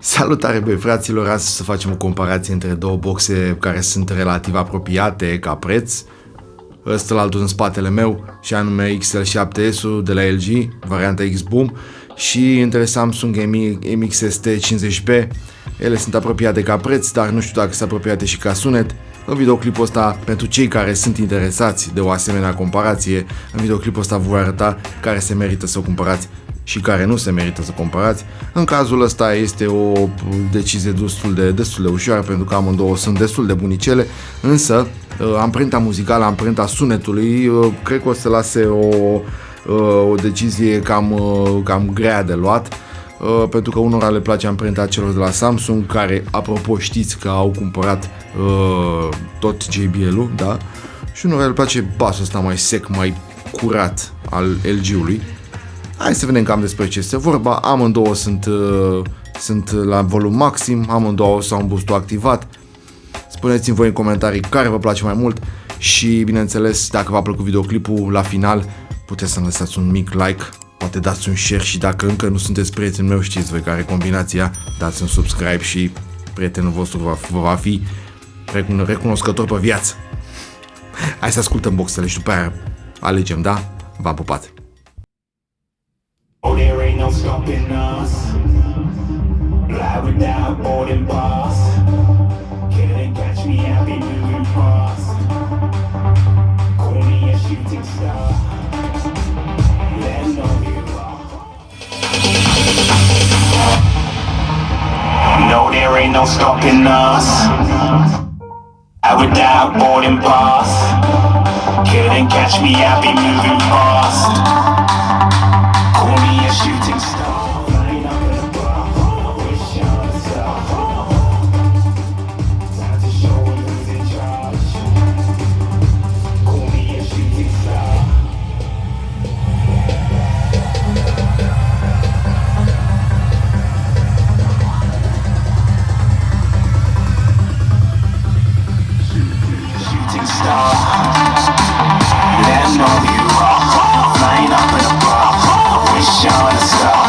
Salutare, băi fraților, astăzi să facem o comparație între două boxe care sunt relativ apropiate ca preț. Ăsta la altul în spatele meu și anume XL7S-ul de la LG, varianta X-Boom, și între Samsung MXST 50B. Ele sunt apropiate ca preț, dar nu știu dacă sunt apropiate și ca sunet. În videoclipul ăsta, pentru cei care sunt interesați de o asemenea comparație, în videoclipul ăsta vă voi arăta care se merită să o cumpărați și care nu se merită să comparați. În cazul ăsta este o decizie destul de ușoară, pentru că amândouă sunt destul de bunicele, însă amprenta muzicală, amprenta sunetului, cred că o să lase o decizie cam grea de luat, pentru că unora le place amprenta celor de la Samsung, care, apropo, știți că au cumpărat tot JBL-ul, da? Și unora le place basul ăsta mai sec, mai curat al LG-ului. Hai să vedem cam despre ce este vorba. Amândouă sunt la volum maxim, amândouă sau un boost activat. Spuneți-mi voi în comentarii care vă place mai mult și, bineînțeles, dacă v-a plăcut videoclipul, la final puteți să-mi lăsați un mic like, poate dați un share și dacă încă nu sunteți prietenul meu, știți voi care e combinația, dați un subscribe și prietenul vostru va fi recunoscător pe viață. Hai să ascultăm boxele și după aia alegem, da? V-am pupat! Oh, there ain't no stopping us. Fly without boarding pass. Couldn't catch me, I'll be moving fast. Call me a shooting star. Let 'em know who you are. No, there ain't no stopping us. Fly without boarding pass. Couldn't catch me, I'll be moving fast. Call me a shooting star. Flying up in a bar. Wish on a star. Time to show 'em who's in charge. Call me a shooting star. Shooting star. Let 'em know who you are. Flying up in a bar. Wish on a star.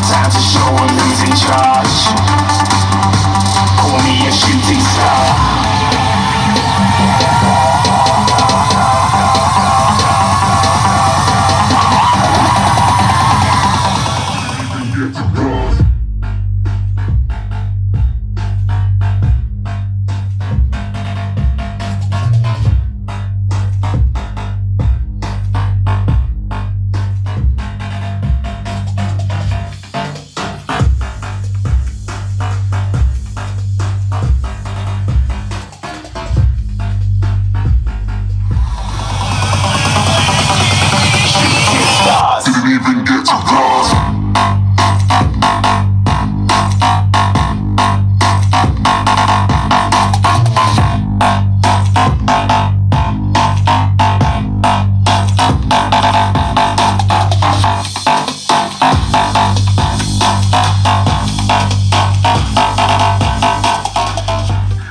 Time to show 'em who's in charge. Call me a shooting star. Didn't even get to cross.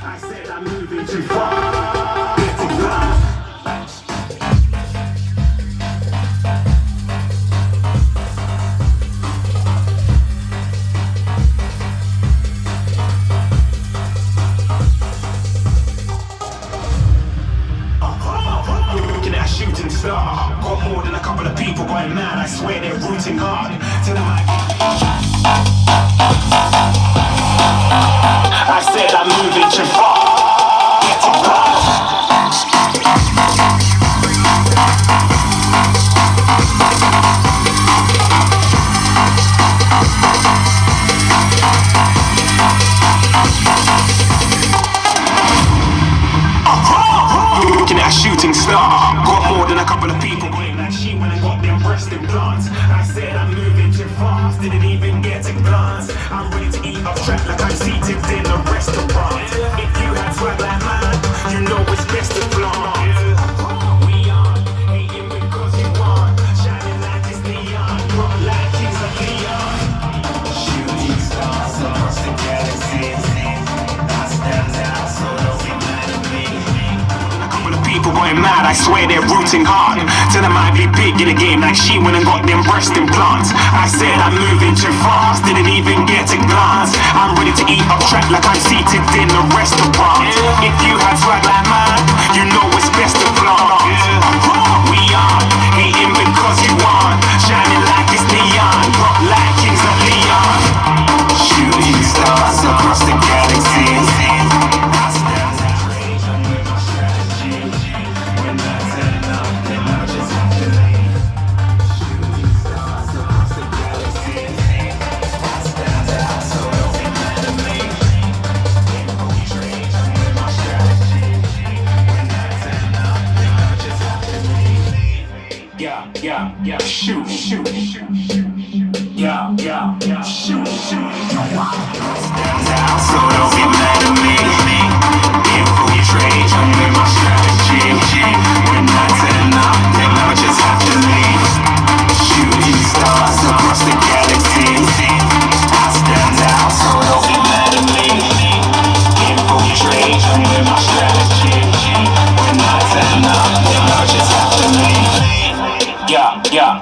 I said I'm moving too far. Getting lost. Looking at a shooting star. Got more than a couple of people going mad. I swear they're rooting hard. To the mic. I said I'm moving too far. Getting lost. Looking at a shooting star. Got more than a couple of people going like she when I got them breast implants. I said I'm moving too fast, didn't even get a glance. I'm ready to eat off track like I'm seated in a restaurant. If you had swag like mine, you know it's best to flaunt. We on, hating because you want, shining like it's neon, rock like kings of Leon. Shooting stars across the galaxy. I stand out, so don't be mad at me. A couple of people going going mad, I swear they're rooting hard. Tell them I'd be big in the game like she went and got them breast implants. I said I'm moving too fast, didn't even get a glance. I'm ready to eat up track like I'm seated in a restaurant. If you had swag like mine, you know it's best to flaunt. We are hating because you aren't shining like it's neon, rock like Kings of Leon. Shooting stars across the galaxy. Yeah, shoot, shoot, yeah, shoot, so don't get mad at me. Infiltrate, I'm with my strategy. When I turn up, then I just have to leave. Shooting stars across the galaxy. I stand out, so don't get mad at me. Infiltrate, I'm with my strategy. When I turn up, then I just have to leave.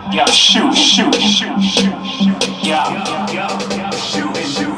Yeah, shoot, yeah, shoot, yeah, shoot. Yeah, shoot, yeah, shoot, yeah, shoot.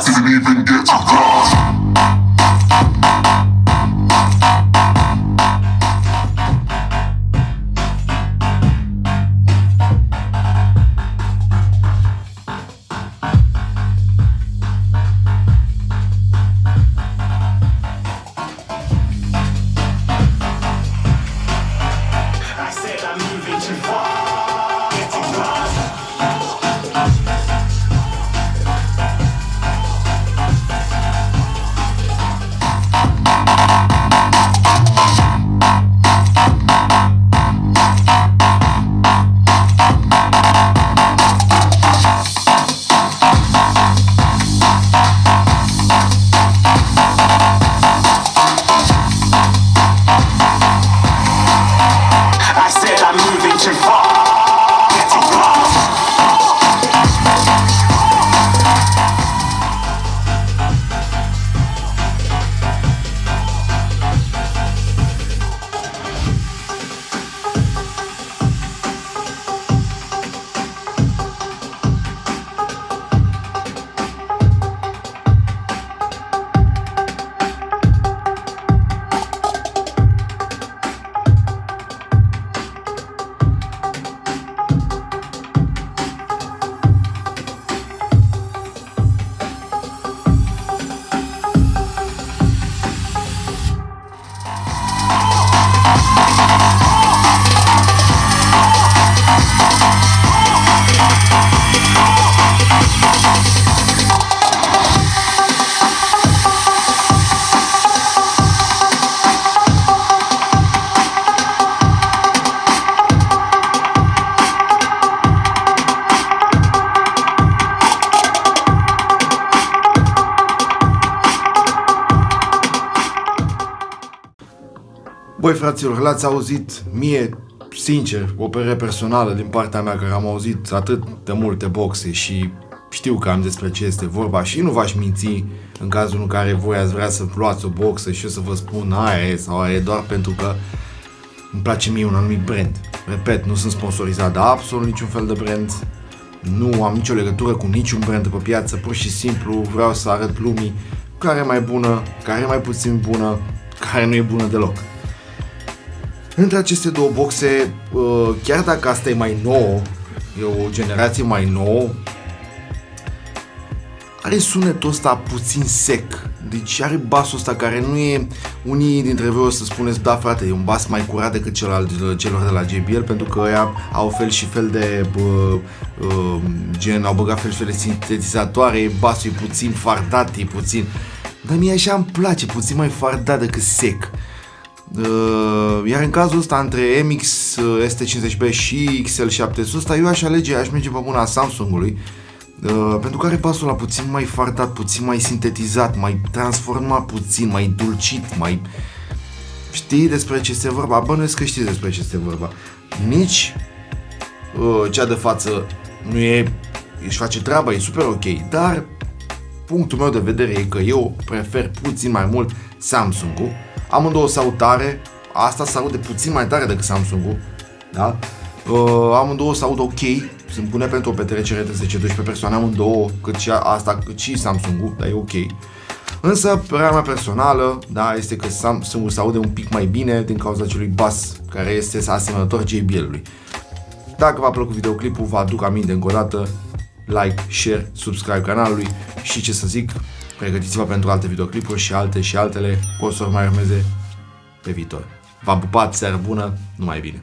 Didn't even get to cross. Băi, fraților, l-ați auzit, mie, sincer, o părere personală din partea mea, care am auzit atât de multe boxe și știu cam despre ce este vorba și nu v-aș minți în cazul în care voi ați vrea să luați o boxă și eu să vă spun aia e sau aia e, doar pentru că îmi place mie un anumit brand. Repet, nu sunt sponsorizat de absolut niciun fel de brand, nu am nicio legătură cu niciun brand de pe piață, pur și simplu vreau să arăt lumii care e mai bună, care e mai puțin bună, care nu e bună deloc. Între aceste două boxe, chiar dacă asta e mai nouă, e o generație mai nouă, are sunetul ăsta puțin sec, Deci are basul ăsta care nu e... Unii dintre voi o să spuneți, da frate, e un bas mai curat decât cel al celor de la JBL, pentru că ăia au fel și fel de... gen, au băgat fel și fel de sintetizatoare, basul e puțin fardat, e puțin... Dar mie așa îmi place, puțin mai fardat decât sec. Iar în cazul ăsta, între MX ST50B și XL700, eu aș merge pe mâna Samsung-ului, pentru că are basul ăla puțin mai fardat, puțin mai sintetizat, mai transformat puțin, mai dulcit, mai... Știi despre ce este vorba? Bănuiesc că știi despre ce este vorba. Nici cea de față nu e... își face treaba, e super ok, dar punctul meu de vedere e că eu prefer puțin mai mult Samsung-ul. Amândouă se aud tare, asta se aude puțin mai tare decât Samsung-ul, da? Amândouă se aud ok, se pune pentru o petrecere de 10-12 persoane, amândouă, cât și asta, cât și Samsung-ul, dar e ok. Însă, părerea mea personală, da, este că Samsung-ul se aude un pic mai bine din cauza acelui bas care este asemănător JBL-ului. Dacă v-a plăcut videoclipul, vă aduc aminte încă o dată, like, share, subscribe canalului și ce să zic, pregătiți-vă pentru alte videoclipuri și altele, o să mai urmeze pe viitor. V-am pupat, seară bună, numai bine!